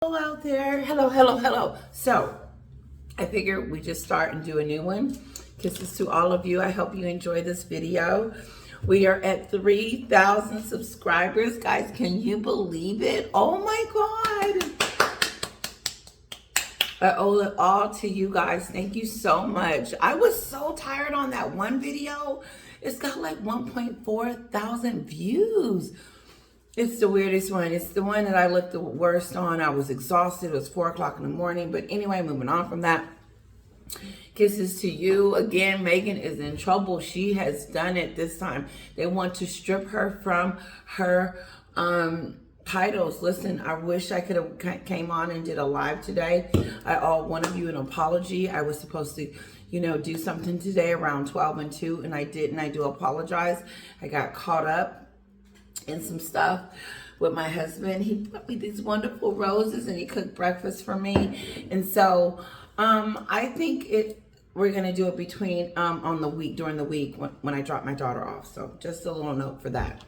Hello out there. Hello. So, I figured we just start and do a new one. Kisses to all of you. I hope you enjoy this video. We are at 3,000 subscribers. Guys, can you believe it? Oh my God. I owe it all to you guys. Thank you so much. I was so tired on that one video. It's got like 1.4 thousand views. It's the weirdest one. It's the one that I looked the worst on. I was exhausted. It was 4 o'clock in the morning. But anyway, moving on from that. Kisses to you. Again, Meghan is in trouble. She has done it this time. They want to strip her from her titles. Listen, I wish I could have came on and did a live today. I owe one of you an apology. I was supposed to, do something today around 12 and 2, and I didn't. I do apologize. I got caught up in some stuff with my husband. He brought me these wonderful roses and he cooked breakfast for me. And so I think we're gonna do it between during the week when I drop my daughter off. So just a little note for that.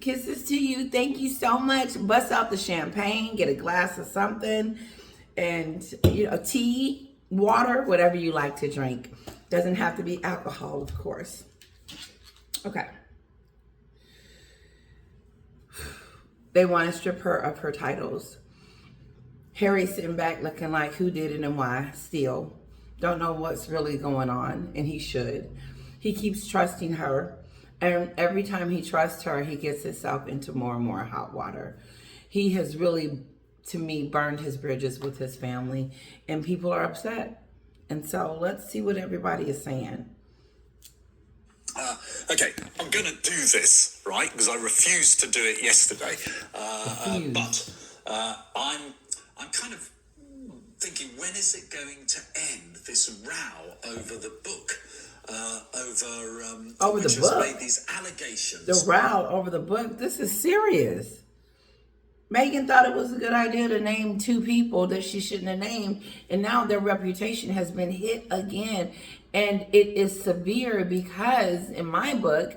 Kisses to you. Thank you so much. Bust out the champagne, get a glass of something, and tea, water, whatever you like to drink. Doesn't have to be alcohol, of course. Okay. They want to strip her of her titles. Harry's sitting back looking like who did it and why still. Don't know what's really going on, and he should. He keeps trusting her, and every time he trusts her, he gets himself into more and more hot water. He has really, to me, burned his bridges with his family, and people are upset. And so let's see what everybody is saying. Okay, I'm going to do this, right? Because I refused to do it yesterday. But I'm kind of thinking, when is it going to end, this row over the book? Over which the has book? made these allegations. The row over the book? This is serious. Meghan thought it was a good idea to name 2 people that she shouldn't have named, and now their reputation has been hit again. And it is severe because, in my book,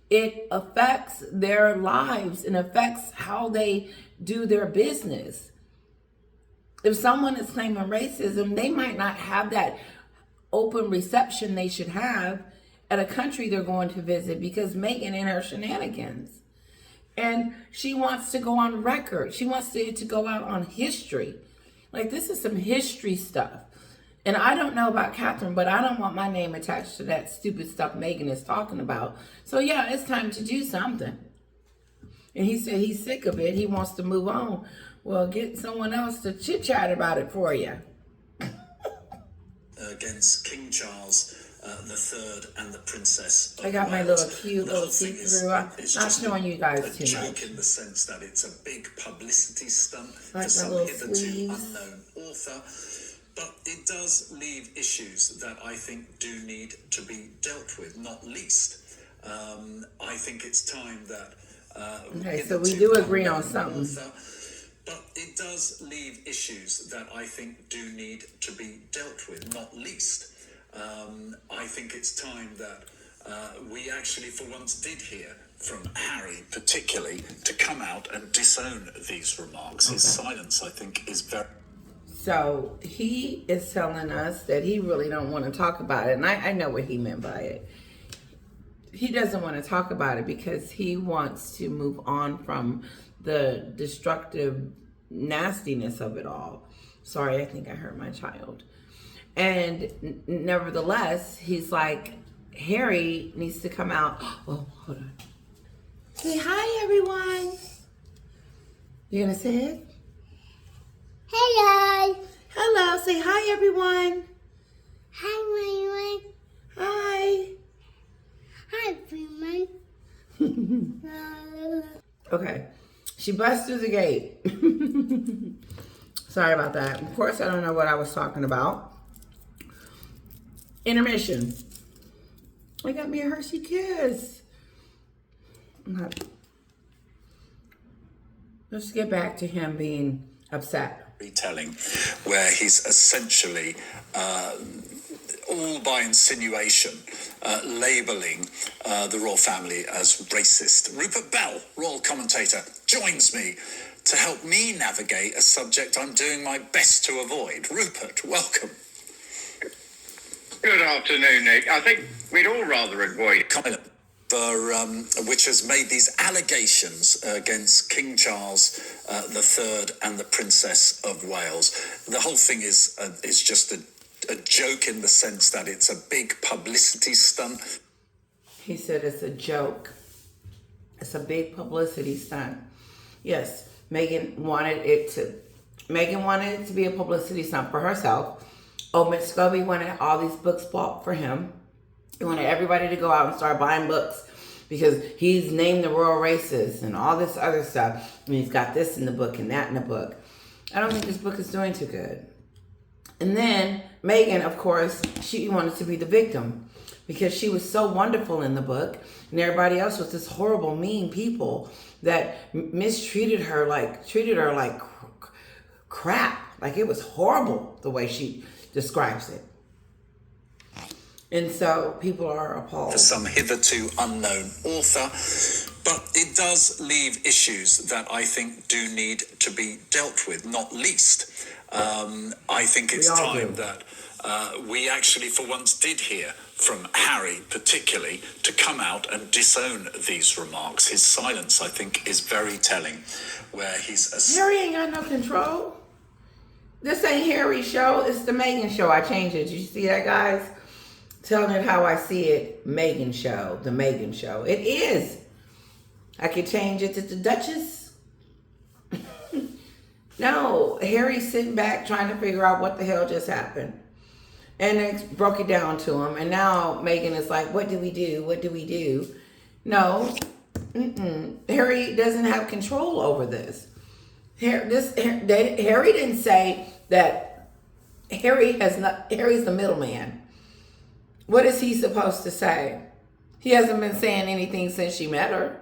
it affects their lives and affects how they do their business. If someone is claiming racism, they might not have that open reception they should have at a country they're going to visit because Meghan and her shenanigans. And she wants to go on record. She wants to go out on history. Like, this is some history stuff. And I don't know about Catherine, but I don't want my name attached to that stupid stuff Meghan is talking about. So yeah, it's time to do something. And he said he's sick of it. He wants to move on. Well, get someone else to chit-chat about it for you. Against King Charles III and the Princess of I got my Wales. little cute little see-through. I'm not showing you guys too much. In the sense that it's a big publicity stunt Like for some little hitherto sleeves. unknown author. But it does leave issues that I think do need to be dealt with, not least. I think it's time that... Okay, so we do agree on something. But it does leave issues that I think do need to be dealt with, not least. I think it's time that we actually for once did hear from Harry particularly to come out and disown these remarks. His silence, I think, is very... So he is telling us that he really don't want to talk about it. And I know what he meant by it. He doesn't want to talk about it because he wants to move on from the destructive nastiness of it all. Sorry, I think I hurt my child. And nevertheless, he's like, Harry needs to come out. Oh, hold on. Say hi, everyone. You gonna say it? Hello. Hello, say hi, everyone. Hi, everyone. Hi. Hi, everyone. Okay, she busts through the gate. Sorry about that. Of course, I don't know what I was talking about. Intermission. I got me a Hershey Kiss. Let's get back to him being upset. Retelling, where he's essentially, all by insinuation, labelling the royal family as racist. Rupert Bell, royal commentator, joins me to help me navigate a subject I'm doing my best to avoid. Rupert, welcome. Good afternoon, Nick. I think we'd all rather avoid Kyla, which has made these allegations against King Charles III and the Princess of Wales. The whole thing is just a joke in the sense that it's a big publicity stunt. He said it's a joke. It's a big publicity stunt. Yes, Meghan wanted it to be a publicity stunt for herself. Omid Scobie wanted all these books bought for him. He wanted everybody to go out and start buying books because he's named the royal races and all this other stuff. And he's got this in the book and that in the book. I don't think this book is doing too good. And then Meghan, of course, she wanted to be the victim because she was so wonderful in the book and everybody else was this horrible, mean people that mistreated her, treated her like crap. Like it was horrible the way she describes it. And so people are appalled. For some hitherto unknown author, but it does leave issues that I think do need to be dealt with, not least. I think it's time that we actually for once did hear from Harry particularly to come out and disown these remarks. His silence, I think, is very telling, where he's... Harry ain't got no control. This ain't Harry's show, it's the Meghan show. I changed it. Did you see that, guys? Telling it how I see it, Meghan show, the Meghan show. It is. I could change it to the Duchess. No, Harry's sitting back trying to figure out what the hell just happened. And it broke it down to him. And now Meghan is like, what do we do? What do we do? No. Harry doesn't have control over this. Harry didn't say that Harry's the middleman. What is he supposed to say? He hasn't been saying anything since she met her.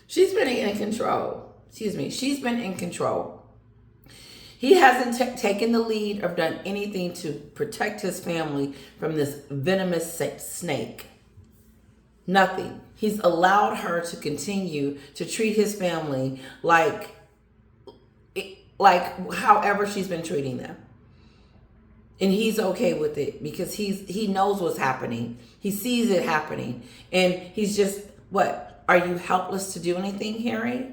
She's been in control. She's been in control. He hasn't taken the lead or done anything to protect his family from this venomous snake. Nothing. He's allowed her to continue to treat his family like however she's been treating them. And he's okay with it because he knows what's happening. He sees it happening. And he's just, what? Are you helpless to do anything, Harry?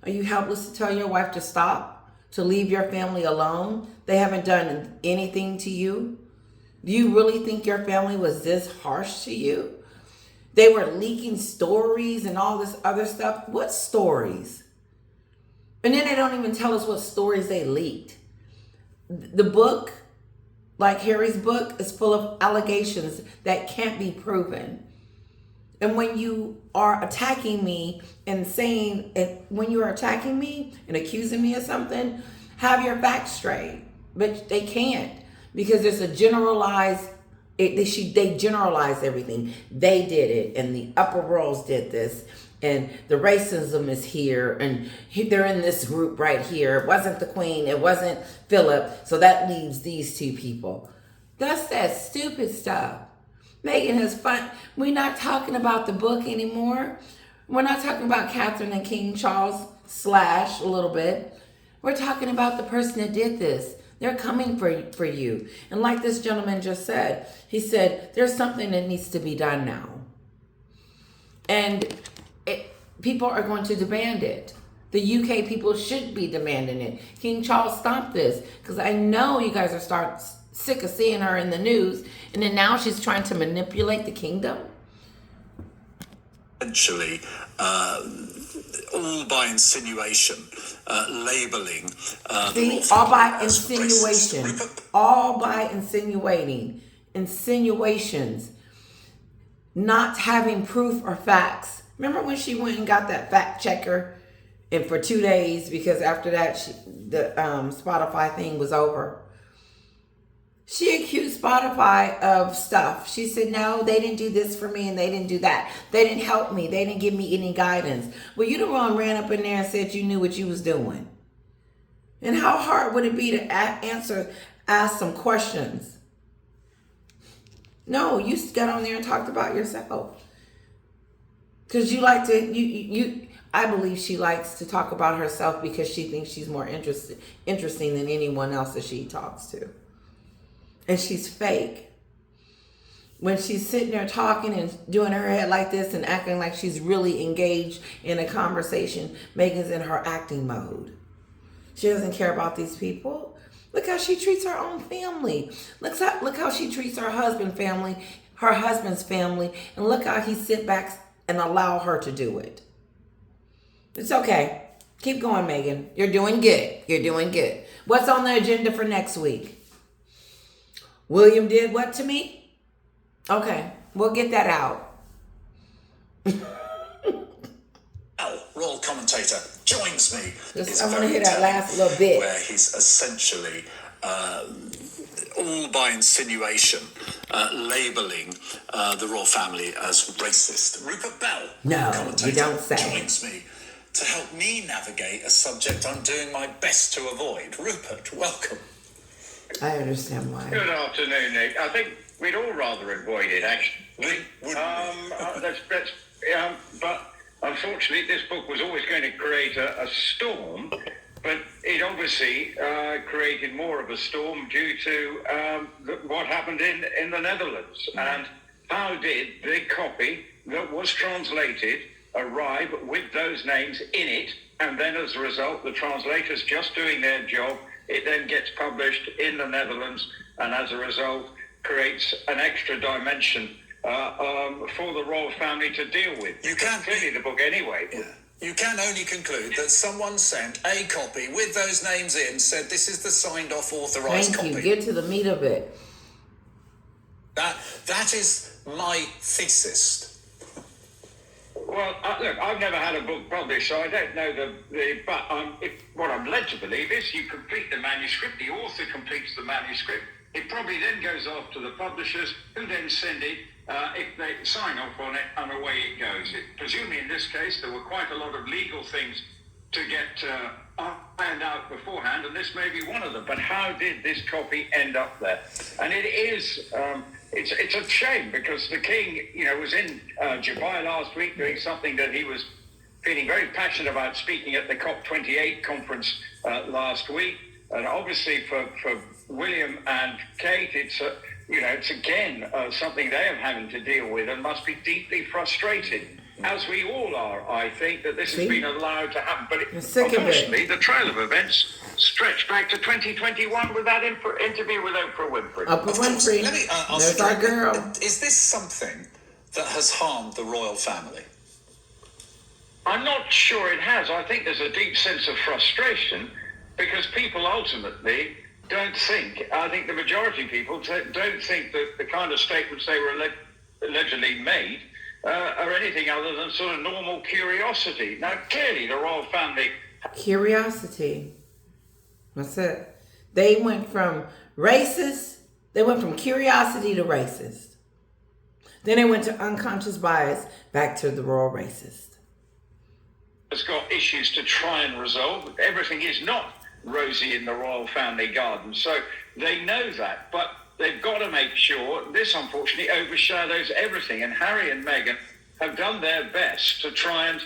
Are you helpless to tell your wife to stop? To leave your family alone? They haven't done anything to you? Do you really think your family was this harsh to you? They were leaking stories and all this other stuff. What stories? And then they don't even tell us what stories they leaked. The book, like Harry's book, is full of allegations that can't be proven. And when you are attacking me and accusing me of something, have your facts straight. But they can't, because there's a generalized, they generalize everything. They did it, and the upper worlds did this, and the racism is here, and they're in this group right here. It wasn't the Queen, it wasn't Philip, so that leaves these two people. That's that stupid stuff. Meghan has fun. We're not talking about the book anymore. We're not talking about Catherine and King Charles / a little bit. We're talking about the person that did this. They're coming for you. And like this gentleman just said, he said, there's something that needs to be done now. And people are going to demand it. The UK people should be demanding it. King Charles, stop this. Because I know you guys are sick of seeing her in the news, and then now she's trying to manipulate the kingdom. Essentially, all by insinuation, labeling. All by insinuation. All by insinuating. Insinuations. Not having proof or facts. Remember when she went and got that fact checker, and for 2 days, because after that the Spotify thing was over. She accused Spotify of stuff. She said, no, they didn't do this for me and they didn't do that. They didn't help me. They didn't give me any guidance. Well, you the one ran up in there and said you knew what you was doing. And how hard would it be to ask some questions? No, you got on there and talked about yourself. Because you like to, I believe she likes to talk about herself because she thinks she's more interesting than anyone else that she talks to. And she's fake. When she's sitting there talking and doing her head like this and acting like she's really engaged in a conversation, Meghan's in her acting mode. She doesn't care about these people. Look how she treats her own family. Look how she treats her husband's family, and look how he sit back and allow her to do it. It's okay. Keep going, Meghan. You're doing good. You're doing good. What's on the agenda for next week? William did what to me? Okay, we'll get that out. Royal commentator, joins me. I want to hear that last little bit. Where he's essentially, all by insinuation, labelling the royal family as racist. Rupert Bell, No, commentator, you don't say. joins me to help me navigate a subject I'm doing my best to avoid. Rupert, welcome. I understand why. Good afternoon, Nick. I think we'd all rather avoid it, actually. But unfortunately, this book was always going to create a storm, but it obviously created more of a storm due to what happened in the Netherlands. And how did the copy that was translated arrive with those names in it? And then as a result, the translators just doing their job, it then gets published in the Netherlands, and as a result, creates an extra dimension for the royal family to deal with. You can clearly the book anyway. Yeah. You can only conclude that someone sent a copy with those names in, said this is the signed off authorised copy. Thank you. Get to the meat of it. That is my thesis. Well, look, I've never had a book published, so I don't know but what I'm led to believe is you complete the manuscript, the author completes the manuscript, it probably then goes off to the publishers, who then send it, if they sign off on it, and away it goes. Presumably in this case, there were quite a lot of legal things to get ironed out beforehand, and this may be one of them. But how did this copy end up there? And it is... It's a shame, because the king, was in Dubai last week doing something that he was feeling very passionate about, speaking at the COP28 conference last week. And obviously for William and Kate, it's again something they are having to deal with and must be deeply frustrated, as we all are, I think, that this has been allowed to happen. But unfortunately, the trail of events stretched back to 2021 with that interview with Oprah Winfrey. Oprah Winfrey. Let me ask There's you, our girl. is this something that has harmed the royal family? I'm not sure it has. I think there's a deep sense of frustration, because people ultimately don't think, I think the majority of people don't think that the kind of statements they were allegedly made are anything other than sort of normal curiosity. Now, clearly the royal family... Curiosity. That's it. They went from curiosity to racist. Then they went to unconscious bias, back to the royal racist. Has got issues to try and resolve. Everything is not rosy in the royal family garden, so they know that, but they've got to make sure this unfortunately overshadows everything. And Harry and Meghan have done their best to try and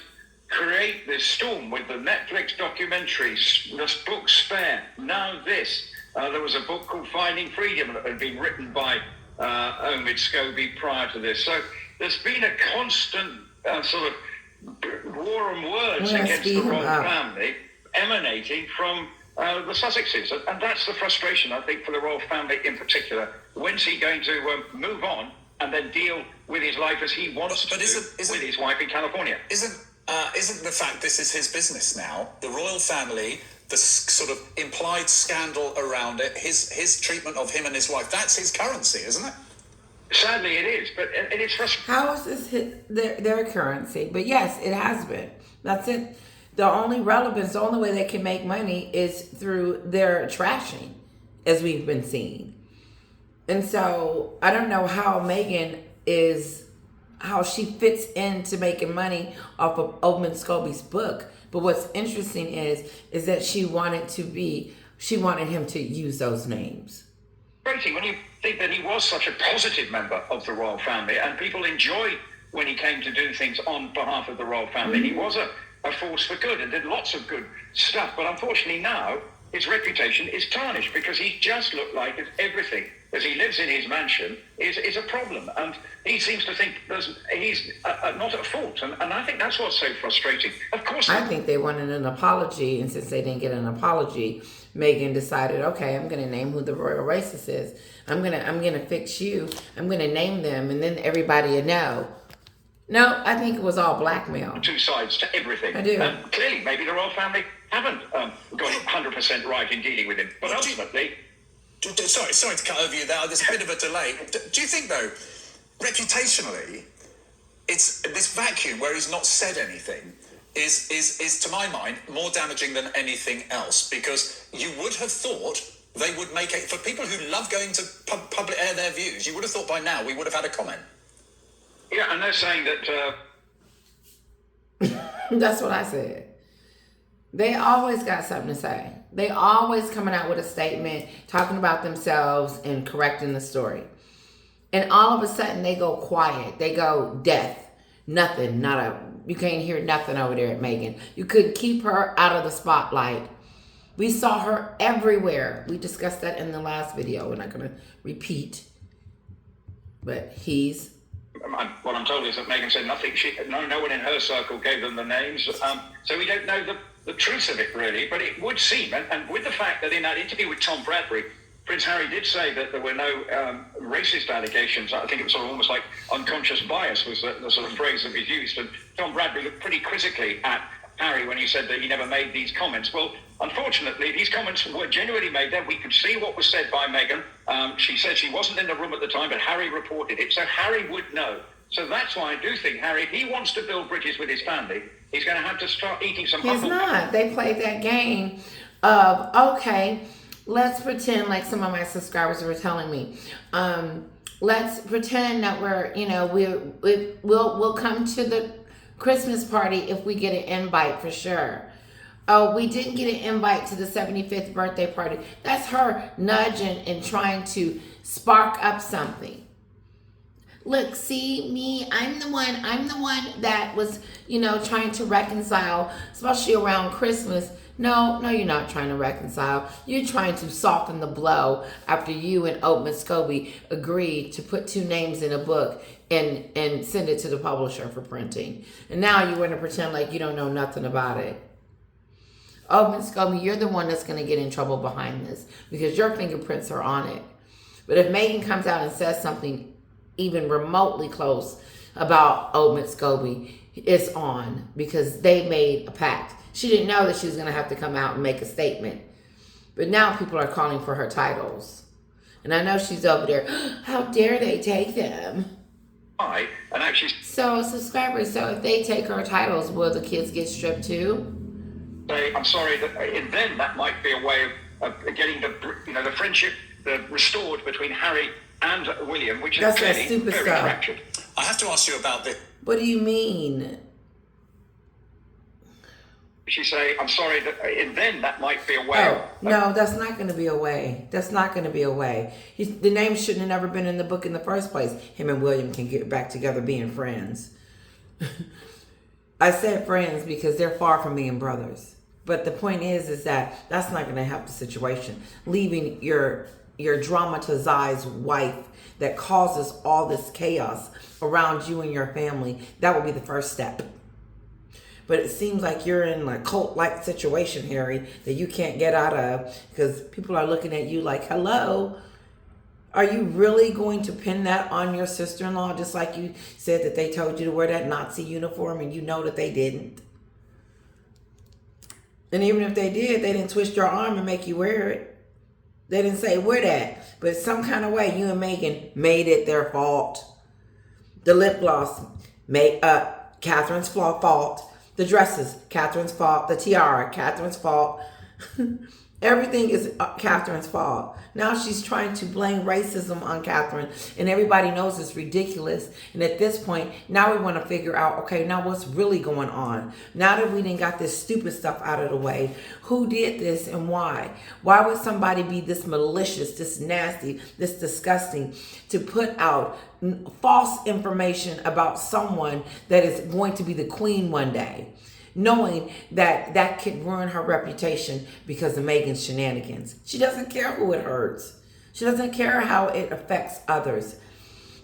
create this storm with the Netflix documentaries, this book Spare, now this. There was a book called Finding Freedom that had been written by Omid Scobie prior to this. So there's been a constant sort of war and words against the royal family emanating from the Sussexes. And that's the frustration, I think, for the royal family in particular. When's he going to move on and then deal with his life as he wants to with his wife in California? Isn't the fact this is his business now, the royal family, the sort of implied scandal around it, his treatment of him and his wife, that's his currency, isn't it? Sadly, it is, but it is frustrating. How is this their currency? But yes, it has been. That's it. The only relevance, the only way they can make money is through their trashing, as we've been seeing. And so I don't know how Meghan how she fits into making money off of Omid Scobie's book. But what's interesting is that she wanted him to use those names. When you think that he was such a positive member of the royal family, and people enjoyed when he came to do things on behalf of the royal family. He was a a force for good and did lots of good stuff. But unfortunately now, his reputation is tarnished because he just looked like everything as he lives in his mansion is a problem. And he seems to think he's not at fault. And I think that's what's so frustrating. Of course, I think they wanted an apology, and since they didn't get an apology, Meghan decided, okay, I'm gonna name who the royal racist is. I'm gonna fix you. I'm gonna name them, and then everybody will know. No, I think it was all blackmail. two sides to everything. I do. And clearly, maybe the royal family haven't got it 100% right in dealing with him. But ultimately, Sorry to cut over you there. There's a bit of a delay. Do you think, though, reputationally, it's this vacuum where he's not said anything is to my mind more damaging than anything else? Because you would have thought they would make it for people who love going to public air their views. You would have thought by now we would have had a comment. yeah, and they're saying that. That's what I said. They always got something to say. They always coming out with a statement, talking about themselves and correcting the story. And all of a sudden they go quiet. They go death. Nothing. You can't hear nothing over there at Meghan. You couldn't keep her out of the spotlight. We saw her everywhere. We discussed that in the last video. We're not going to repeat. But What I'm told is that Meghan said nothing. No one in her circle gave them the names. So we don't know the truth of it, really. But it would seem, and with the fact that in that interview with Tom Bradbury, Prince Harry did say that there were no racist allegations. I think it was sort of almost like unconscious bias was the sort of phrase that was used. And Tom Bradbury looked pretty quizzically at Harry when he said that he never made these comments. Well, unfortunately, these comments were genuinely made there. We could see what was said by Meghan. She said she wasn't in the room at the time, but Harry reported it. So Harry would know. So that's why I do think Harry, if he wants to build bridges with his family, he's going to have to start eating some He's humble. not. They played that game of, okay, let's pretend, like some of my subscribers were telling me, let's pretend that we'll come to the Christmas party if we get an invite for sure. Oh, we didn't get an invite to the 75th birthday party. That's her nudging and trying to spark up something. Look, see me, I'm the one that was, trying to reconcile, especially around Christmas. No, you're not trying to reconcile. You're trying to soften the blow after you and Oatman Scobie agreed to put two names in a book and send it to the publisher for printing. And now you want to pretend like you don't know nothing about it. Oatman Scobie, you're the one that's going to get in trouble behind this because your fingerprints are on it. But if Meghan comes out and says something even remotely close about Oatman Scobie, it's on because they made a pact. She didn't know that she was going to have to come out and make a statement. But now people are calling for her titles. And I know she's over there, how dare they take them? And actually So subscribers, so if they take her titles, will the kids get stripped too? say, I'm sorry, then that might be a way of getting the friendship restored between Harry and William, which is clearly that stupid very stuff. fractured. I have to ask you about this. What do you mean? She say, I'm sorry, then that might be a way. Oh, no, that's not going to be a way. That's not going to be a way. The name shouldn't have never been in the book in the first place. Him and William can get back together being friends. I said friends because they're far from being brothers. But the point is that that's not going to help the situation. Leaving your dramatized wife that causes all this chaos around you and your family, that would be the first step. But it seems like you're in a cult-like situation, Harry, that you can't get out of because people are looking at you like, hello, are you really going to pin that on your sister-in-law just like you said that they told you to wear that Nazi uniform and you know that they didn't? And even if they did, they didn't twist your arm and make you wear it. They didn't say wear that. But some kind of way, you and Meghan made it their fault. The lip gloss, Catherine's fault. The dresses, Catherine's fault. The tiara, Catherine's fault. Everything is Catherine's fault. Now she's trying to blame racism on Catherine, and everybody knows it's ridiculous. And at this point, now we want to figure out, okay, now what's really going on? Now that we done got this stupid stuff out of the way, who did this and why? Why would somebody be this malicious, this nasty, this disgusting to put out false information about someone that is going to be the queen one day? knowing that that could ruin her reputation because of Meghan's shenanigans. She doesn't care who it hurts. She doesn't care how it affects others.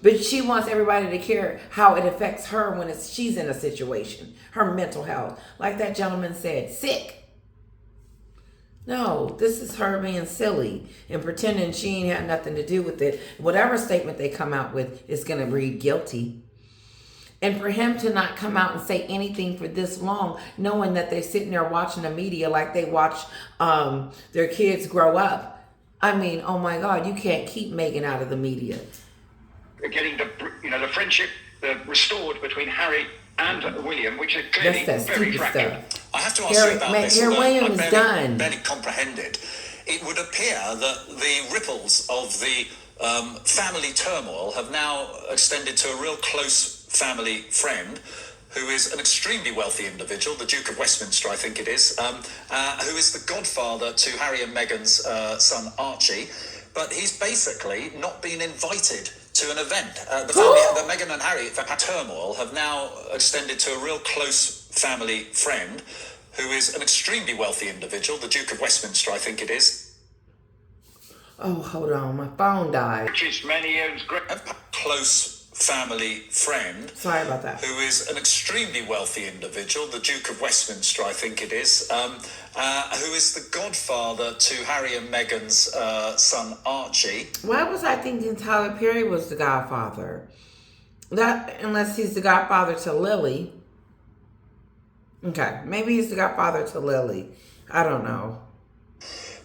But she wants everybody to care how it affects her when she's in a situation. Her mental health. Like that gentleman said, sick. No, this is her being silly and pretending she ain't had nothing to do with it. Whatever statement they come out with is going to read guilty. And for him to not come out and say anything for this long, knowing that they're sitting there watching the media like they watch their kids grow up. I mean, oh my God, you can't keep Meghan out of the media. Getting the friendship restored between Harry and William, which is clearly very fractured. I have to ask you about this. William is done. Barely comprehended. It would appear that the ripples of the family turmoil have now extended to a real close family friend who is an extremely wealthy individual, the Duke of Westminster, I think it is, who is the godfather to Harry and Meghan's son Archie. But he's basically not been invited to an event. The Meghan and Harry turmoil have now extended to a real close family friend who is an extremely wealthy individual, the Duke of Westminster, I think it is. Oh, hold on, my phone died. Which is many years great. Close family friend. Sorry about that. Who is an extremely wealthy individual, the Duke of Westminster, I think it is, who is the godfather to Harry and Meghan's son Archie. Why was I thinking Tyler Perry was the godfather? That, unless he's the godfather to Lily. Okay, maybe he's the godfather to Lily. I don't know.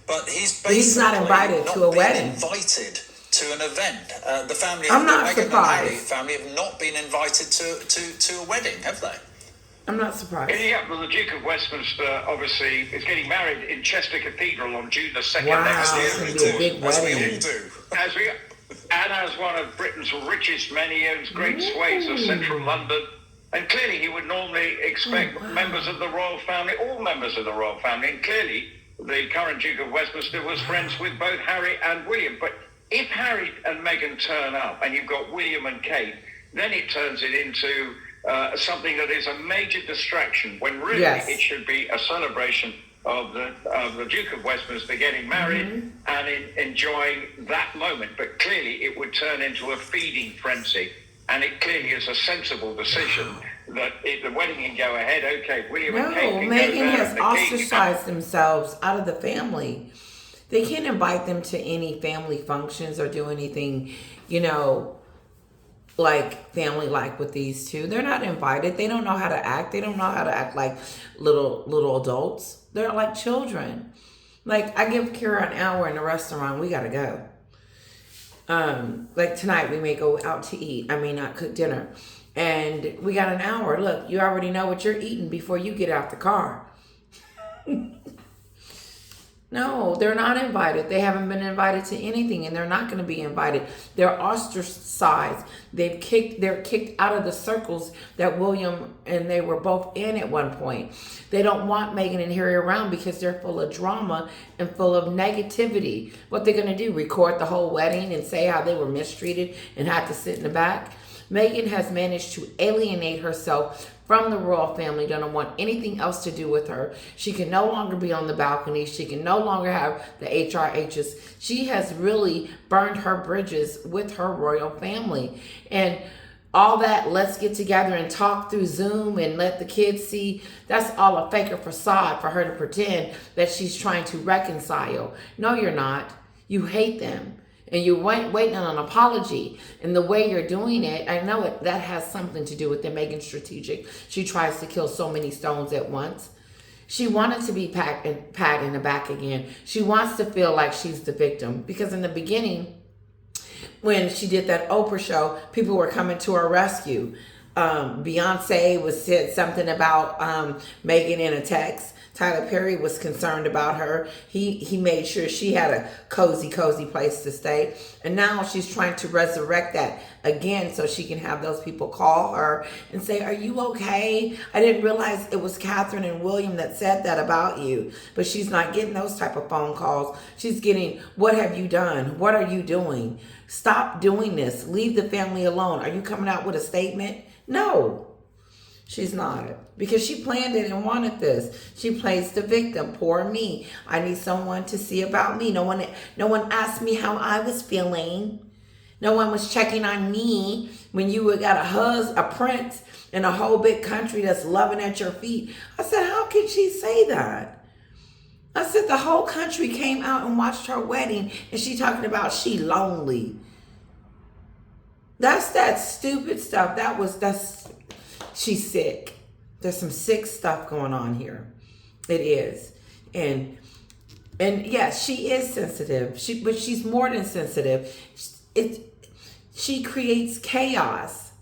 But he's not invited to a wedding. Invited to an event. The family, I'm not Meghan surprised. And Harry family have not been invited to a wedding, have they? I'm not surprised. Yeah, well, the Duke of Westminster obviously is getting married in Chester Cathedral on June the 2nd Wow, next year. it's going to be a big As we wedding. all do. And as one of Britain's richest, many owns great swathes of central London. And clearly he would normally expect members of the royal family, all members of the royal family, and clearly the current Duke of Westminster was friends with both Harry and William. But if Harry and Meghan turn up and you've got William and Kate, then it turns it into something that is a major distraction when really it should be a celebration of the Duke of Westminster getting married and enjoying that moment. But clearly it would turn into a feeding frenzy. And it clearly is a sensible decision that if the wedding can go ahead, okay, William and Kate can Meghan go there, has ostracized themselves out of the family. They can't invite them to any family functions or do anything, like family-like with these two. They're not invited. They don't know how to act. They don't know how to act like little adults. They're like children. Like, I give Kira an hour in the restaurant. We got to go. Like tonight we may go out to eat. I may not cook dinner. And we got an hour. Look, you already know what you're eating before you get out the car. No, they're not invited. They haven't been invited to anything, and they're not going to be invited. They're ostracized. They're kicked out of the circles that William and they were both in at one point. They don't want Meghan and Harry around because they're full of drama and full of negativity. What they're going to do, record the whole wedding and say how they were mistreated and had to sit in the back? Meghan has managed to alienate herself from the royal family. Don't want anything else to do with her. She can no longer be on the balcony. She can no longer have the HRHs. She has really burned her bridges with her royal family. And all that, let's get together and talk through Zoom and let the kids see, that's all a fake or facade for her to pretend that she's trying to reconcile. No, you're not. You hate them. And you're waiting on an apology. And the way you're doing it, I know that has something to do with the Meghan strategic. She tries to kill so many stones at once. She wanted to be pat in the back again. She wants to feel like she's the victim. Because in the beginning, when she did that Oprah show, people were coming to her rescue. Beyonce said something about Meghan in a text. Tyler Perry was concerned about her. He made sure she had a cozy place to stay. And now she's trying to resurrect that again so she can have those people call her and say, are you okay? I didn't realize it was Catherine and William that said that about you. But she's not getting those type of phone calls. She's getting, what have you done? What are you doing? Stop doing this. Leave the family alone. Are you coming out with a statement? No. She's not. Because she planned it and wanted this. She plays the victim. Poor me. I need someone to see about me. No one asked me how I was feeling. No one was checking on me when you got a prince in a whole big country that's loving at your feet. I said, how can she say that? I said, the whole country came out and watched her wedding, and she talking about she lonely. That's that stupid stuff. She's sick. There's some sick stuff going on here. It is. And yes, she is sensitive. But she's more than sensitive. She creates chaos.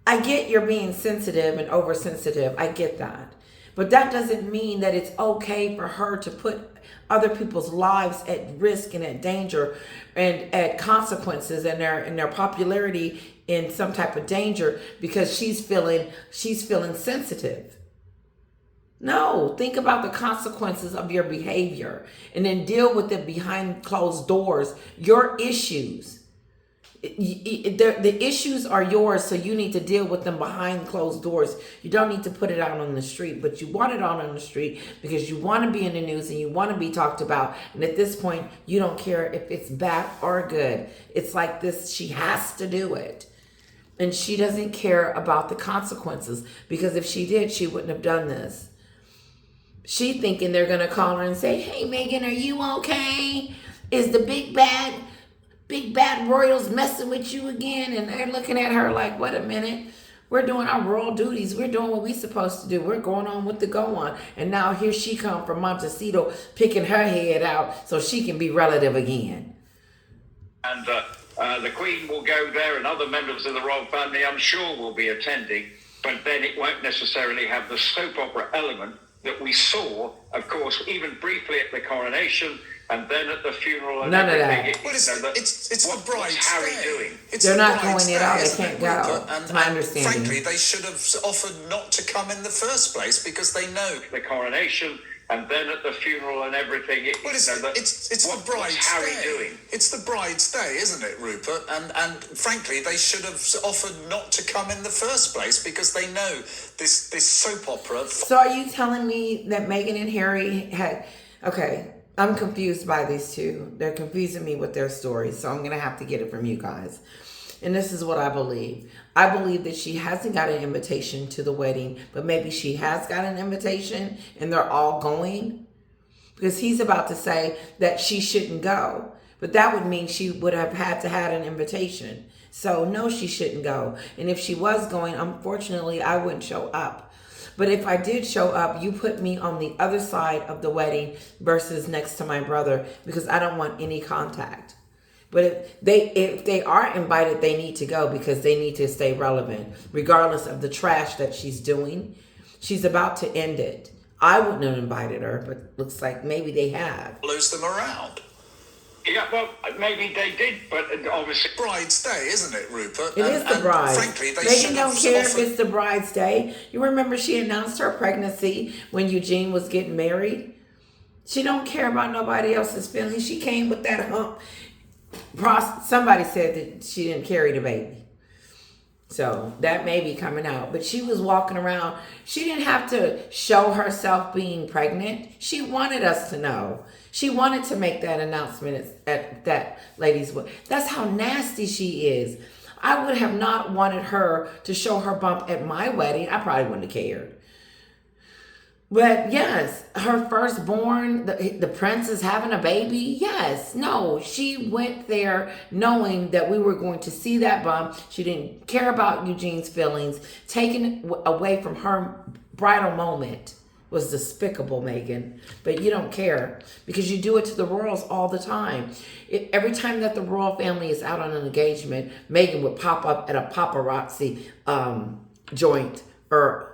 I get you're being sensitive and oversensitive. I get that. But that doesn't mean that it's okay for her to put other people's lives at risk and at danger and at consequences and their popularity in some type of danger because she's feeling sensitive. No, think about the consequences of your behavior and then deal with it behind closed doors. Your issues. The issues are yours, so you need to deal with them behind closed doors. You don't need to put it out on the street, but you want it out on the street because you want to be in the news and you want to be talked about. And at this point, you don't care if it's bad or good. It's like this, she has to do it. And she doesn't care about the consequences because if she did, she wouldn't have done this. She thinking they're going to call her and say, hey, Meghan, are you okay? Is the big bad royals messing with you again? And they're looking at her like, wait a minute, we're doing our royal duties, we're doing what we're supposed to do, we're going on with the go on, and now here she come from Montecito picking her head out so she can be relative again. And the Queen will go there, and other members of the royal family I'm sure will be attending, but then it won't necessarily have the soap opera element that we saw, of course, even briefly at the coronation and then at the funeral and none everything. of that. It's the bride's what's Harry day. doing? They're not going it out. They can't go. And my understanding. Frankly, they should have offered not to come in the first place because they know The coronation and then at the funeral and everything. it's the bride's what's Harry day. doing? It's the bride's day, isn't it, Rupert? And frankly, they should have offered not to come in the first place because they know this soap opera. So are you telling me that Meghan and Harry had... Okay, I'm confused by these two. They're confusing me with their stories, so I'm going to have to get it from you guys. And this is what I believe. I believe that she hasn't got an invitation to the wedding, but maybe she has got an invitation and they're all going. Because he's about to say that she shouldn't go. But that would mean she would have had to have an invitation. So no, she shouldn't go. And if she was going, unfortunately, I wouldn't show up. But if I did show up, you put me on the other side of the wedding versus next to my brother because I don't want any contact. But if they are invited, they need to go because they need to stay relevant, regardless of the trash that she's doing. She's about to end it. I wouldn't have invited her, but looks like maybe they have. Follows them around. Yeah, well, maybe they did, but obviously... Bride's day, isn't it, Rupert? It is the bride. Frankly, they Meghan should don't have care if offered... it's the bride's day. You remember she announced her pregnancy when Eugene was getting married? She don't care about nobody else's feelings. She came with that hump. Somebody said that she didn't carry the baby. So that may be coming out. But she was walking around. She didn't have to show herself being pregnant. She wanted us to know. She wanted to make that announcement at that lady's wedding. That's how nasty she is. I would have not wanted her to show her bump at my wedding. I probably wouldn't have cared. But yes, her firstborn, the prince is having a baby. Yes, no, she went there knowing that we were going to see that bump. She didn't care about Eugene's feelings. Taking it away from her bridal moment was despicable, Meghan. But you don't care because you do it to the royals all the time. Every time that the royal family is out on an engagement, Meghan would pop up at a paparazzi joint or...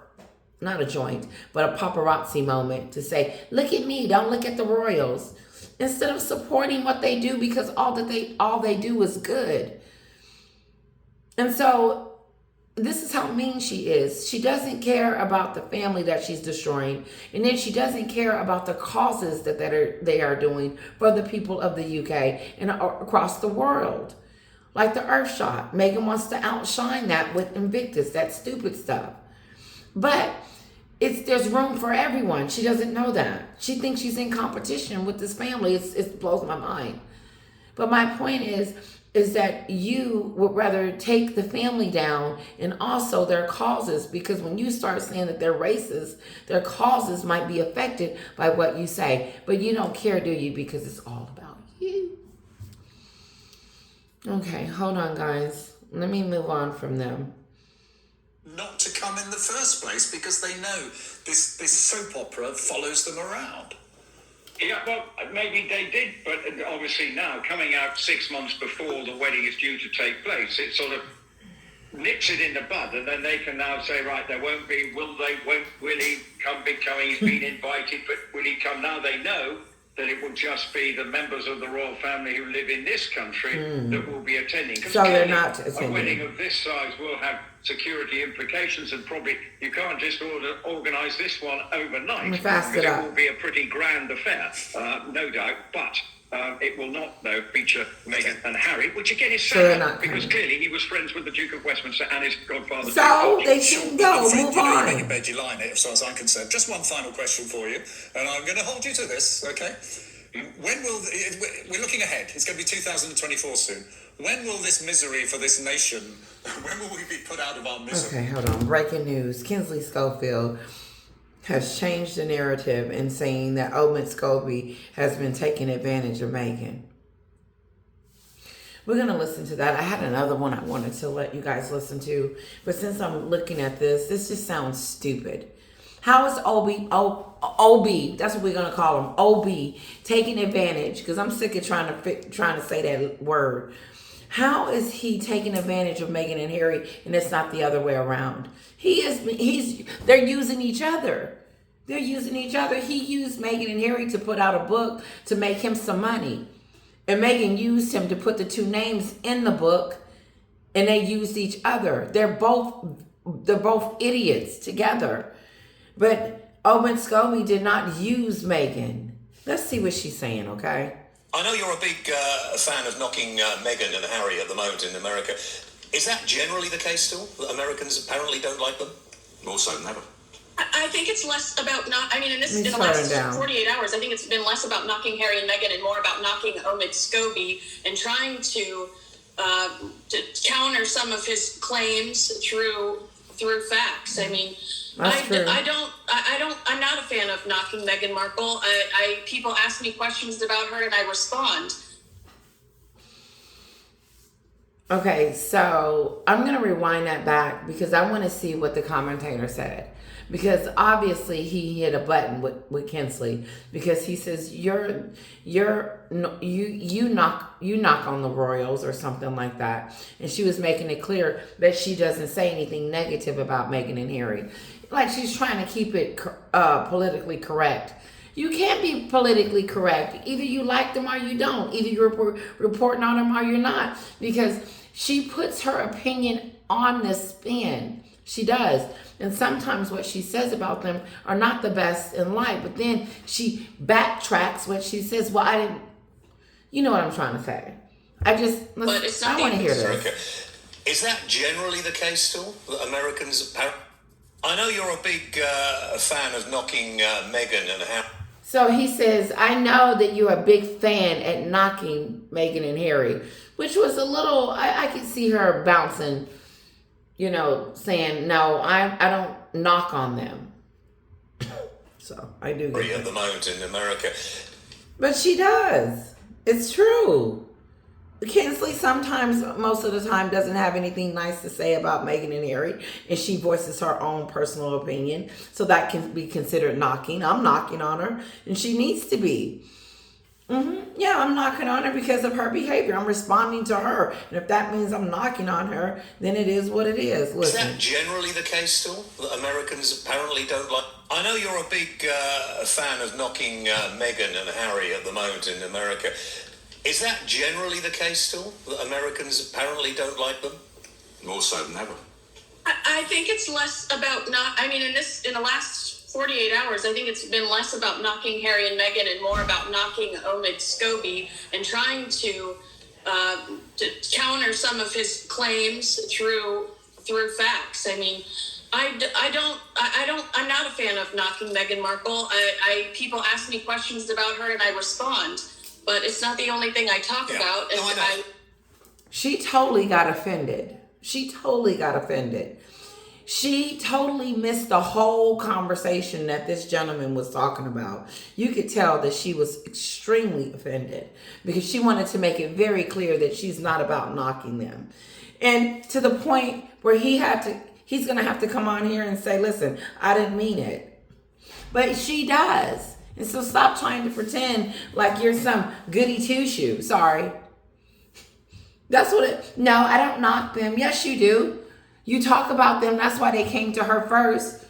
not a joint, but a paparazzi moment to say, look at me, don't look at the royals. Instead of supporting what they do because all they do is good. And so this is how mean she is. She doesn't care about the family that she's destroying. And then she doesn't care about the causes that they are doing for the people of the UK and across the world. Like the Earth shot. Meghan wants to outshine that with Invictus, that stupid stuff. But there's room for everyone. She doesn't know that. She thinks she's in competition with this family. It blows my mind. But my point is that you would rather take the family down and also their causes, because when you start saying that they're racist, their causes might be affected by what you say. But you don't care, do you? Because it's all about you. Okay, hold on, guys. Let me move on from them. Not to come in the first place because they know this soap opera follows them around. Yeah, well, maybe they did, but obviously now, coming out 6 months before the wedding is due to take place, it sort of nips it in the bud, and then they can now say, right, there won't be, will he be coming, he's been invited, but will he come? Now they know that it will just be the members of the royal family who live in this country that will be attending. So they're not attending. A wedding of this size will have security implications, and probably you can't just organise this one overnight. It will be a pretty grand affair, no doubt, but it will not, though, feature Meghan and Harry, which again is sad, because clearly he was friends with the Duke of Westminster and his godfather. So they shouldn't go. Move on. You make a bed, you lie in it, as far as I'm concerned. Just one final question for you, and I'm going to hold you to this, okay? When will we're looking ahead? It's going to be 2024 soon. When will this misery for this nation? When will we be put out of our misery? Okay, hold on. Breaking news: Kinsley Schofield has changed the narrative in saying that Omid Scobie has been taking advantage of Meghan. We're going to listen to that. I had another one I wanted to let you guys listen to, but since I'm looking at this just sounds stupid. How is OB, that's what we're going to call him, OB, taking advantage, because I'm sick of trying to say that word. How is he taking advantage of Meghan and Harry, and it's not the other way around? They're using each other. They're using each other. He used Meghan and Harry to put out a book to make him some money. And Meghan used him to put the two names in the book, and they used each other. They're both idiots together. But Omid Scobie did not use Meghan. Let's see what she's saying, okay? I know you're a big fan of knocking Meghan and Harry at the moment in America. Is that generally the case still? That Americans apparently don't like them? More so than ever. I think it's less about in the last 48 hours, I think it's been less about knocking Harry and Meghan and more about knocking Omid Scobie and trying to counter some of his claims through facts. I mean, I'm not a fan of knocking Meghan Markle. People ask me questions about her and I respond. Okay, so I'm going to rewind that back because I want to see what the commentator said. Because obviously he hit a button with Kinsley, because he says you knock on the royals or something like that, and she was making it clear that she doesn't say anything negative about Meghan and Harry, like she's trying to keep it politically correct. You can't be politically correct. Either you like them or you don't. Either you're reporting on them or you're not, because she puts her opinion on the spin. She does. And sometimes what she says about them are not the best in life. But then she backtracks when she says, well, I didn't, you know what I'm trying to say. I want to hear this. Okay. Is that generally the case still? That Americans, I know you're a big fan of knocking Meghan and Harry. So he says, I know that you're a big fan at knocking Meghan and Harry, which was a little, I could see her bouncing, saying, no, I don't knock on them. So I do get at the moment in America. But she does. It's true. Kinsley sometimes, most of the time, doesn't have anything nice to say about Meghan and Harry, and she voices her own personal opinion, so that can be considered knocking. I'm knocking on her, and she needs to be. Yeah, I'm knocking on her because of her behavior. I'm responding to her, and if that means I'm knocking on her, then it is what it is. Listen. Is that generally the case still? That Americans apparently don't like... I know you're a big fan of knocking Meghan and Harry at the moment in America. Is that generally the case still? That Americans apparently don't like them? More so than ever. I think it's less about in the last 48 hours, I think it's been less about knocking Harry and Meghan and more about knocking Omid Scobie and trying to counter some of his claims through facts. I mean, I'm not a fan of knocking Meghan Markle. People ask me questions about her and I respond, but it's not the only thing I talk about. And no, I know. She totally got offended. She totally missed the whole conversation that this gentleman was talking about. You could tell that she was extremely offended because she wanted to make it very clear that she's not about knocking them. And to the point where he's going to have to come on here and say, listen, I didn't mean it. But she does. And so stop trying to pretend like you're some goody two-shoe. Sorry. That's what it... No, I don't knock them. Yes, you do. You talk about them. That's why they came to her first.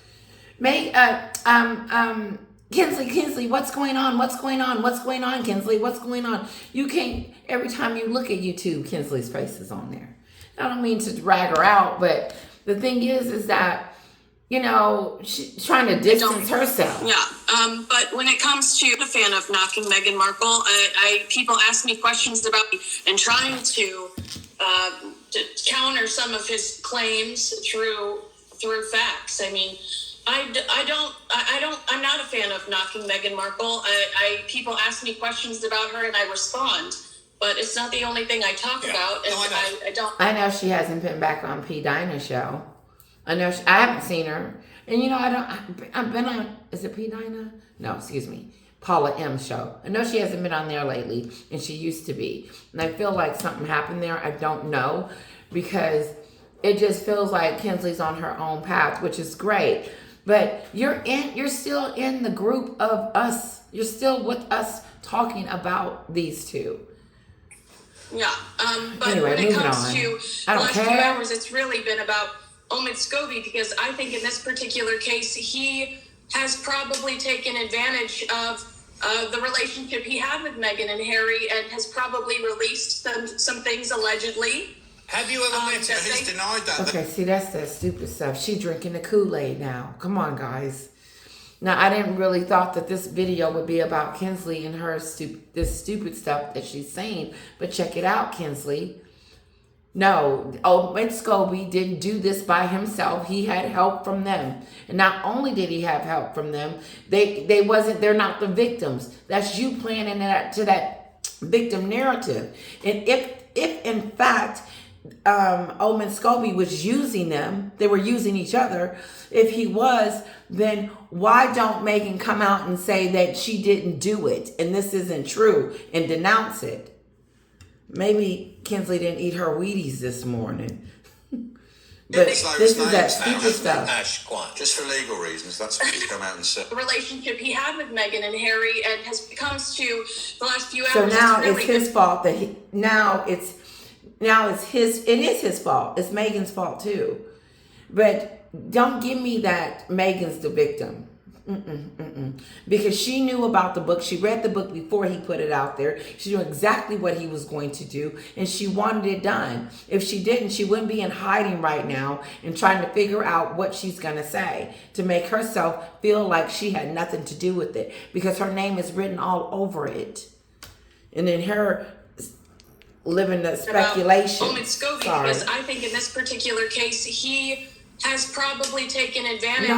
Kinsley, what's going on? What's going on, Kinsley? What's going on? You can't... Every time you look at YouTube, Kinsley's face is on there. I don't mean to drag her out, but the thing is that, you know, she's trying to distance herself. Yeah, but when it comes to a fan of knocking Meghan Markle, people ask me questions about and trying to counter some of his claims through facts. I mean, I'm not a fan of knocking Meghan Markle. People ask me questions about her and I respond. But it's not the only thing I talk about. And I know she hasn't been back on P. Dinah's show. I haven't seen her. And you know, I've been on, is it P. Dinah? No, excuse me. Paula M's show. I know she hasn't been on there lately, and she used to be. And I feel like something happened there. I don't know, because it just feels like Kinsley's on her own path, which is great. But you're still in the group of us. You're still with us talking about these two. Yeah, but anyway, when it comes on. to the last few hours, it's really been about Omid Scobie, because I think in this particular case, he has probably taken advantage of the relationship he had with Meghan and Harry, and has probably released some things allegedly. Have you ever met her? He's denied that. Okay, see, that's that stupid stuff. She drinking the Kool-Aid now. Come on, guys. Now, I didn't really thought that this video would be about Kinsley and her this stupid stuff that she's saying. But check it out, Kinsley. No, Omid Scobie didn't do this by himself. He had help from them. And not only did he have help from them, they're not the victims. That's you playing into that victim narrative. And if in fact Omid Scobie was using them, they were using each other. If he was, then why don't Meghan come out and say that she didn't do it and this isn't true and denounce it? Maybe Kinsley didn't eat her Wheaties this morning. But this is that stupid stuff. Ash, quiet. Just for legal reasons, that's what he's come out and said. The relationship he had with Meghan and Harry, and comes to the last few hours. So now it's his fault that it is his fault. It's Meghan's fault too. But don't give me that Meghan's the victim. Because she knew about the book. She read the book before he put it out there. She knew exactly what he was going to do, and she wanted it done. If she didn't, she wouldn't be in hiding right now and trying to figure out what she's going to say to make herself feel like she had nothing to do with it, because her name is written all over it. And then her living the speculation. Omid Scobie, because I think in this particular case, he has probably taken advantage of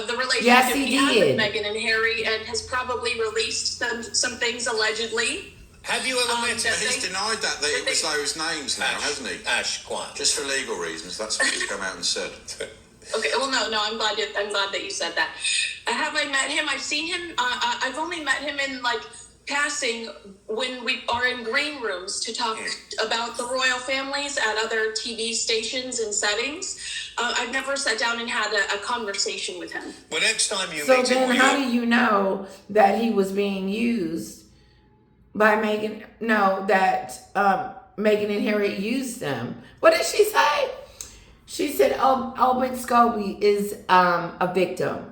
the relationship he had with Meghan and Harry, and has probably released some things allegedly. Have you ever met her? He's denied that it was those names now, hasn't he? Ash, quiet. Just for legal reasons, that's what he's come out and said. Okay, well, no, I'm glad that you said that. Have I met him? I've seen him. I've only met him in passing when we are in green rooms to talk about the royal families at other TV stations and settings. I've never sat down and had a conversation with him. Well, next time you meet him. So then how do you know that he was being used by Meghan? No, that Meghan and Harry used them. What did she say? She said, Omid Scobie is a victim.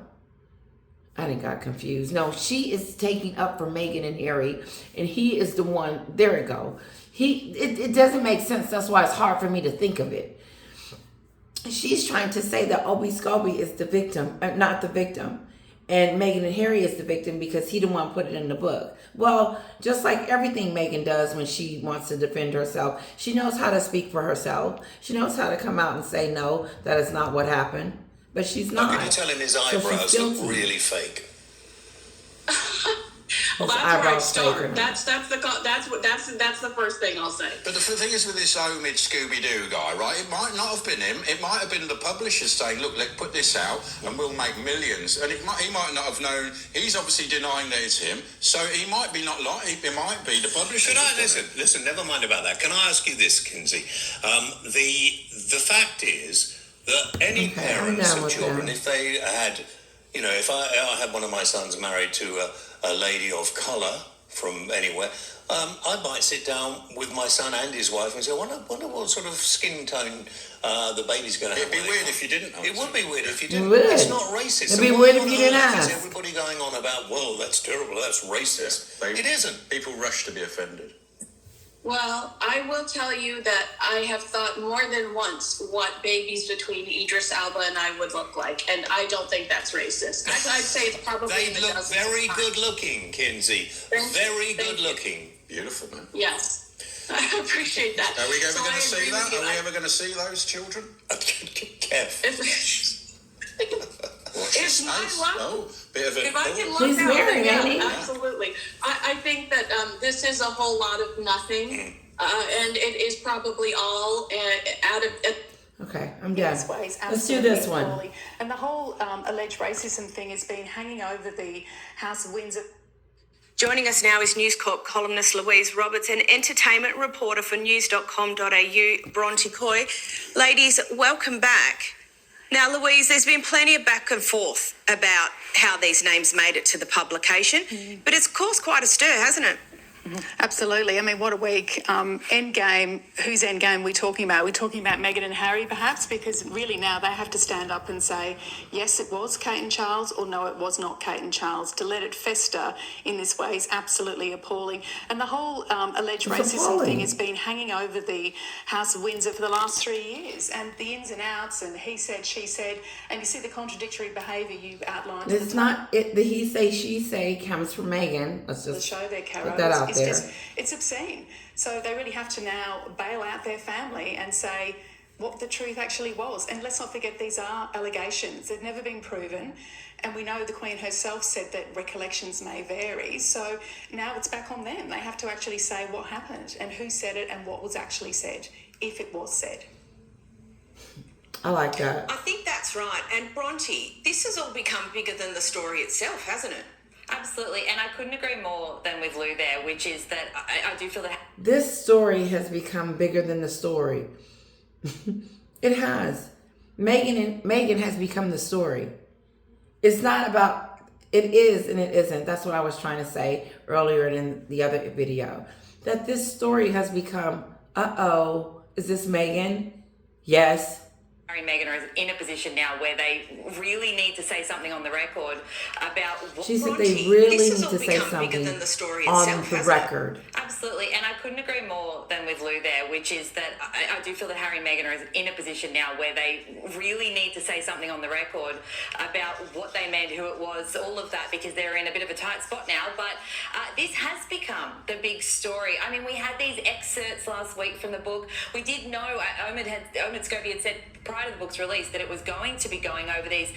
I didn't got confused. No, she is taking up for Meghan and Harry, and he is the one. There we go. It doesn't make sense. That's why it's hard for me to think of it. She's trying to say that Omid Scobie is the victim, not the victim. And Meghan and Harry is the victim because he didn't want to put it in the book. Well, just like everything Meghan does when she wants to defend herself, she knows how to speak for herself. She knows how to come out and say, no, that is not what happened. But she's not. Could you tell him his eyebrows look really fake? Well, that's where I start. That's the first thing I'll say. But the thing is with this Omid Scooby-Doo guy, right? It might not have been him. It might have been the publishers saying, look, let's put this out and we'll make millions. And he might not have known. He's obviously denying that it's him. So he might be not like, it might be the publisher. Can I listen, never mind about that. Can I ask you this, Kinsey? The fact is that any parents of children, if they had, you know, if I had one of my sons married to a lady of colour from anywhere, I might sit down with my son and his wife and say, I wonder what sort of skin tone the baby's going to have. It'd be weird if you didn't. It would be weird if you didn't. It would. It's not racist. It'd be weird if you didn't ask. Is everybody going on about, well, that's terrible, that's racist? Yeah, it isn't. People rush to be offended. Well, I will tell you that I have thought more than once what babies between Idris Elba and I would look like, and I don't think that's racist. I'd say it's probably they look very good looking, Kinsey. Very good looking. Beautiful, man. Yes. I appreciate that. Are we ever going to see that? Are we ever going to see those children? Kev. It's my luck. Oh, bit of a, if I can look He's married, ain't he? Absolutely. I think that this is a whole lot of nothing, and it is probably all out of. Okay, I'm done. Ways, let's do this one. Poorly. And the whole alleged racism thing has been hanging over the House of Windsor. Joining us now is News Corp columnist Louise Roberts and entertainment reporter for news.com.au, Bronte Coy. Ladies, welcome back. Now, Louise, there's been plenty of back and forth about how these names made it to the publication, but it's caused quite a stir, hasn't it? Absolutely. I mean, what a week. Endgame, whose endgame are we talking about? We're talking about Meghan and Harry, perhaps, because really now they have to stand up and say, yes, it was Kate and Charles, or no, it was not Kate and Charles. To let it fester in this way is absolutely appalling. And the whole alleged racism thing has been hanging over the House of Windsor for the last 3 years, and the ins and outs, and he said, she said, and you see the contradictory behaviour you've outlined. It's not, the he say, she say comes from Meghan. Let's just show their put that out. It's obscene. So they really have to now bail out their family and say what the truth actually was. And let's not forget, these are allegations. They've never been proven. And we know the Queen herself said that recollections may vary. So now it's back on them. They have to actually say what happened and who said it and what was actually said, if it was said. I like that. I think that's right. And Bronte, this has all become bigger than the story itself, hasn't it? Absolutely, and I couldn't agree more than with Lou there, which is that I do feel that this story has become bigger than the story. It has. Meghan has become the story. It's not about, it is and it isn't. That's what I was trying to say earlier in the other video. That this story has become, is this Meghan? Yes. Harry and Meghan are in a position now where they really need to say something on the record about what she said they really need to say something than the story on itself, the record. Absolutely, and I couldn't agree more than with Lou there, which is that I do feel that Harry and Meghan are in a position now where they really need to say something on the record about what they meant, who it was, all of that, because they're in a bit of a tight spot now. But this has become the big story. I mean, we had these excerpts last week from the book. We did know, Omid Scobie had said prior to the book's release that it was going to be going over these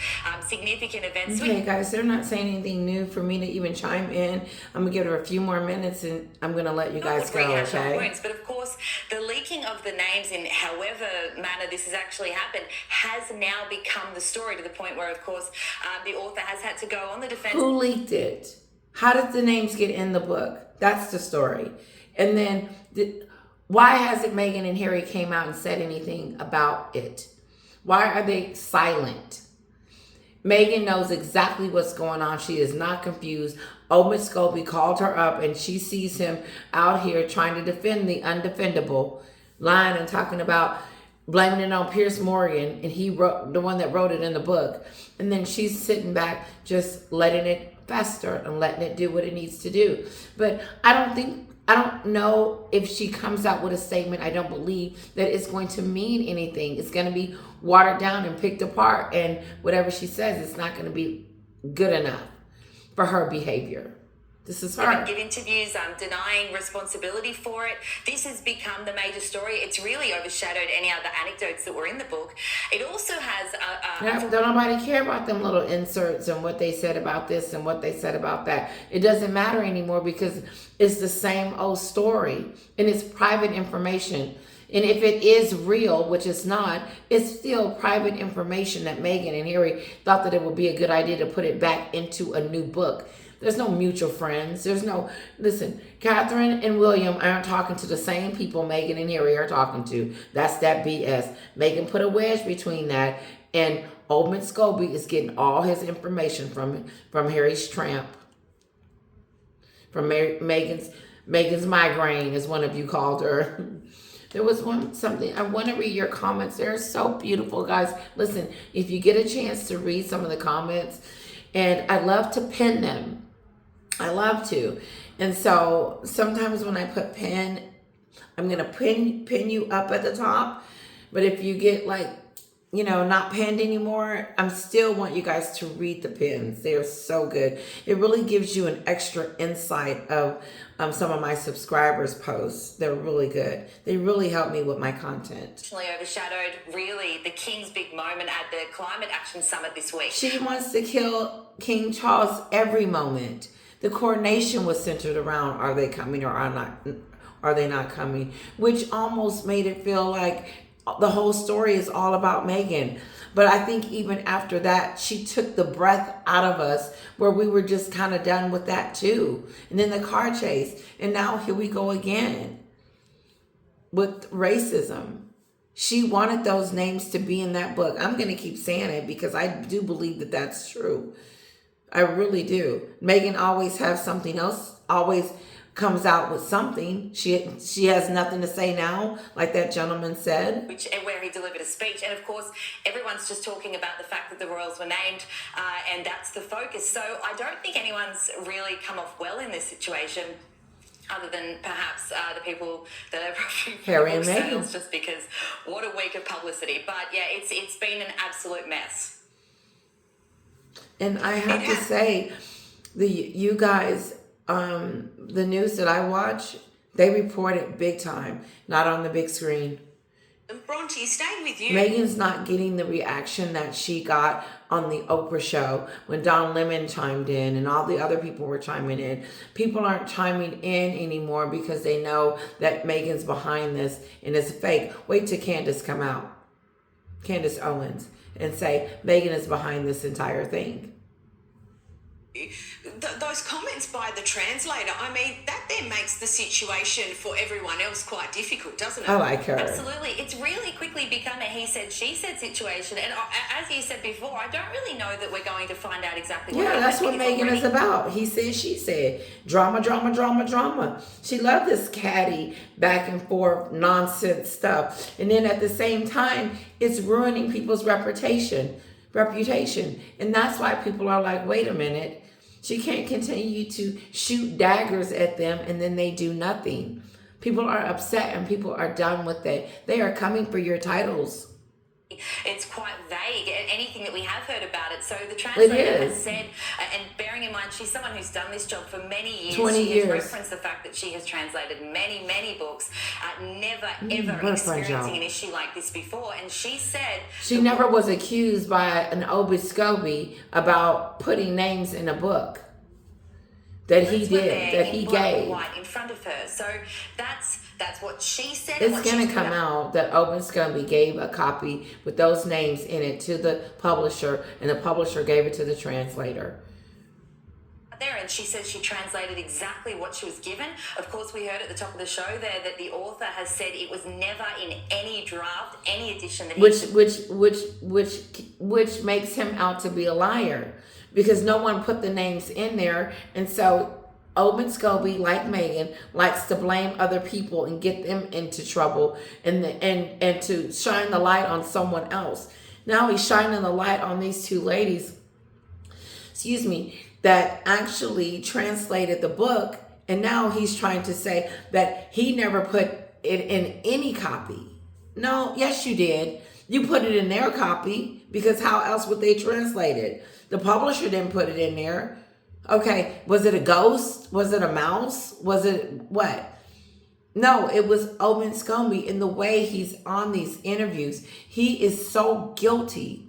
significant events. Okay, guys, they're not saying anything new for me to even chime in. I'm going to give her a few more minutes and I'm going to let you guys go, okay? Wounds, but of course, the leaking of the names in however manner this has actually happened has now become the story, to the point where, of course, the author has had to go on the defense. Who leaked it? How did the names get in the book? That's the story. And then, why hasn't Meghan and Harry came out and said anything about it? Why are they silent? Meghan knows exactly what's going on. She is not confused. Omid Scobie called her up and she sees him out here trying to defend the undefendable, lying and talking about blaming it on Piers Morgan, and he wrote, the one that wrote it in the book. And then she's sitting back just letting it fester and letting it do what it needs to do. But I don't know if she comes out with a statement. I don't believe that it's going to mean anything. It's going to be watered down and picked apart, and whatever she says, it's not going to be good enough for her behavior. This is her. Give interviews, denying responsibility for it. This has become the major story. It's really overshadowed any other anecdotes that were in the book. It also has don't nobody care about them little inserts and what they said about this and what they said about that. It doesn't matter anymore because it's the same old story and it's private information. And if it is real, which it's not, it's still private information that Meghan and Harry thought that it would be a good idea to put it back into a new book. There's no mutual friends. There's no, listen, Catherine and William aren't talking to the same people Meghan and Harry are talking to. That's that BS. Meghan put a wedge between that, and Oldman Scobie is getting all his information from Harry's tramp. From Meghan's migraine, as one of you called her. There was something, I want to read your comments. They're so beautiful, guys. Listen, if you get a chance to read some of the comments, and I love to pin them. I love to. And so sometimes when I put pin, I'm going to pin you up at the top. But if you get like, you know, not pinned anymore, I still want you guys to read the pins. They're so good. It really gives you an extra insight of some of my subscribers' posts. They're really good. They really help me with my content. Overshadowed, really, the King's big moment at the Climate Action Summit this week. She wants to kill King Charles every moment. The coronation was centered around, are they coming or are they not coming? Which almost made it feel like the whole story is all about Meghan. But I think even after that, she took the breath out of us where we were just kind of done with that too. And then the car chase. And now here we go again with racism. She wanted those names to be in that book. I'm going to keep saying it because I do believe that that's true. I really do. Meghan always has something else, always comes out with something. She has nothing to say now, like that gentleman said. Where he delivered a speech. And of course, everyone's just talking about the fact that the royals were named, and that's the focus. So I don't think anyone's really come off well in this situation, other than perhaps the people that are probably Harry and Meghan. Just because what a week of publicity. But yeah, it's been an absolute mess. And I have to say, you guys, the news that I watch, they report it big time, not on the big screen. Bronte, staying with you. Meghan's not getting the reaction that she got on the Oprah show when Don Lemon chimed in and all the other people were chiming in. People aren't chiming in anymore because they know that Meghan's behind this and it's fake. Wait till Candace come out, Candace Owens, and say Meghan is behind this entire thing. Those comments by the translator, I mean, that then makes the situation for everyone else quite difficult, doesn't it? I like her. Absolutely. It's really quickly become a he said, she said situation. And as you said before, I don't really know that we're going to find out exactly what happened. Yeah, that's what Meghan is about. He said, she said. Drama, drama, drama, drama. She loved this catty back and forth nonsense stuff. And then at the same time, it's ruining people's reputation. And that's why people are like, wait a minute. She can't continue to shoot daggers at them and then they do nothing. People are upset and people are done with it. They are coming for your titles. It's quite vague, anything that we have heard about it. So the translator has said, and bearing in mind she's someone who's done this job for many years, 20 she years. has referenced the fact that she has translated many, many books, never ever experiencing an issue like this before. And she said she never was accused by an Obi Scobie about putting names in a book that he did, that he gave. White in front of her. So that's what she said. It's going to come out that Owen Scumby gave a copy with those names in it to the publisher, and the publisher gave it to the translator. There, and she said she translated exactly what she was given. Of course, we heard at the top of the show there that the author has said it was never in any draft, any edition that which makes him out to be a liar, because no one put the names in there, and so Owen Scobie, like Meghan, likes to blame other people and get them into trouble and to shine the light on someone else. Now he's shining the light on these two ladies, that actually translated the book, and now he's trying to say that he never put it in any copy. No, yes you did. You put it in their copy because how else would they translate it? The publisher didn't put it in there. Okay, was it a ghost? Was it a mouse? Was it what? No, it was Omid Scobie. In the way he's on these interviews, he is so guilty.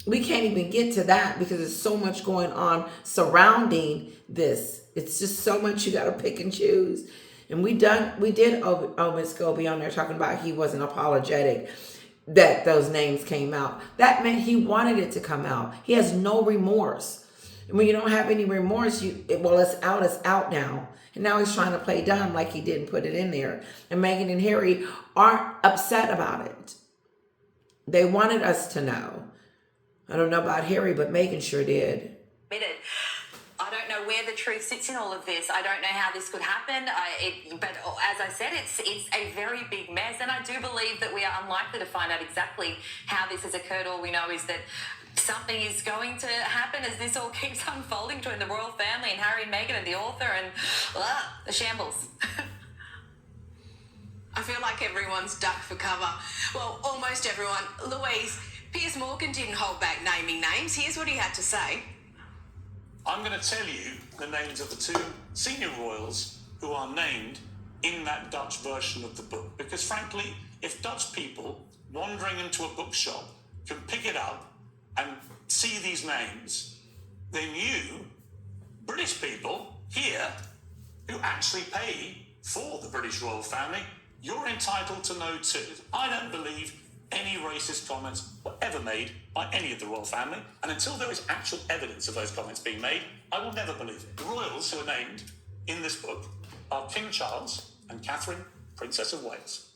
We can't even get to that because there's so much going on surrounding this. It's just so much you got to pick and choose. And we did Omid Scobie on there talking about he wasn't apologetic that those names came out. That meant he wanted it to come out. He has no remorse. And when you don't have any remorse, it's out now. And now he's trying to play dumb like he didn't put it in there. And Meghan and Harry aren't upset about it. They wanted us to know. I don't know about Harry, but Meghan sure did. I don't know where the truth sits in all of this. I don't know how this could happen. But as I said, it's a very big mess. And I do believe that we are unlikely to find out exactly how this has occurred. All we know is that something is going to happen as this all keeps unfolding between the royal family and Harry and Meghan and the author and the shambles. I feel like everyone's ducked for cover. Well, almost everyone. Louise, Piers Morgan didn't hold back naming names. Here's what he had to say. I'm going to tell you the names of the two senior royals who are named in that Dutch version of the book. Because frankly, if Dutch people wandering into a bookshop can pick it up and see these names, then you, British people here, who actually pay for the British royal family, you're entitled to know too. I don't believe any racist comments were ever made by any of the royal family, and until there is actual evidence of those comments being made, I will never believe it. The royals who are named in this book are King Charles and Catherine, Princess of Wales.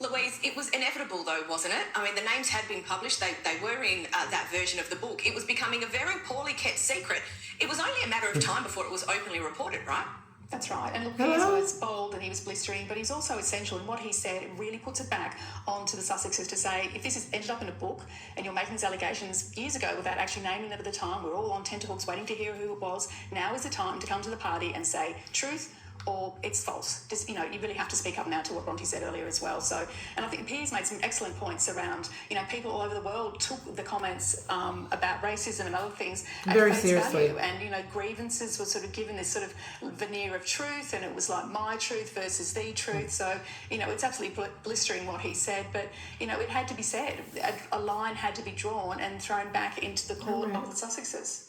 Louise, it was inevitable though, wasn't it? I mean, the names had been published. They were in that version of the book. It was becoming a very poorly kept secret. It was only a matter of time before it was openly reported, right? That's right. And look, Piers was bold and he was blistering, but he's also essential. And what he said, it really puts it back onto the Sussexes to say, if this has ended up in a book and you're making these allegations years ago without actually naming them at the time, we're all on tenterhooks waiting to hear who it was. Now is the time to come to the party and say truth or it's false. Just, you really have to speak up now to what Bronte said earlier as well. So, and I think Piers made some excellent points around, people all over the world took the comments about racism and other things very face seriously. Value. And, grievances were sort of given this sort of veneer of truth, and it was like my truth versus the truth. So, it's absolutely blistering what he said, but, it had to be said. A line had to be drawn and thrown back into the court of the Sussexes.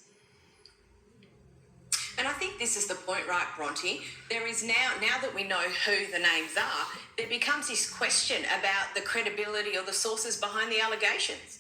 And I think this is the point, right, Bronte? There is now that we know who the names are, there becomes this question about the credibility or the sources behind the allegations.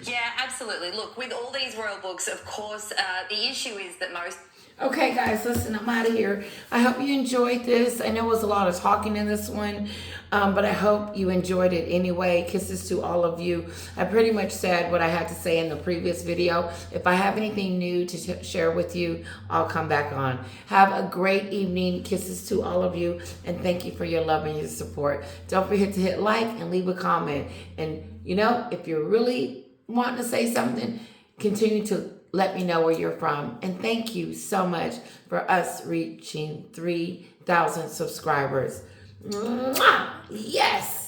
Yeah, absolutely. Look, with all these royal books, of course, the issue is that most... Okay, guys, listen, I'm out of here. I hope you enjoyed this. I know it was a lot of talking in this one, but I hope you enjoyed it anyway. Kisses to all of you. I pretty much said what I had to say in the previous video. If I have anything new to share with you, I'll come back on. Have a great evening. Kisses to all of you, and thank you for your love and your support. Don't forget to hit like and leave a comment. And, if you're really wanting to say something, continue to let me know where you're from. And thank you so much for us reaching 3,000 subscribers. Mwah! Yes.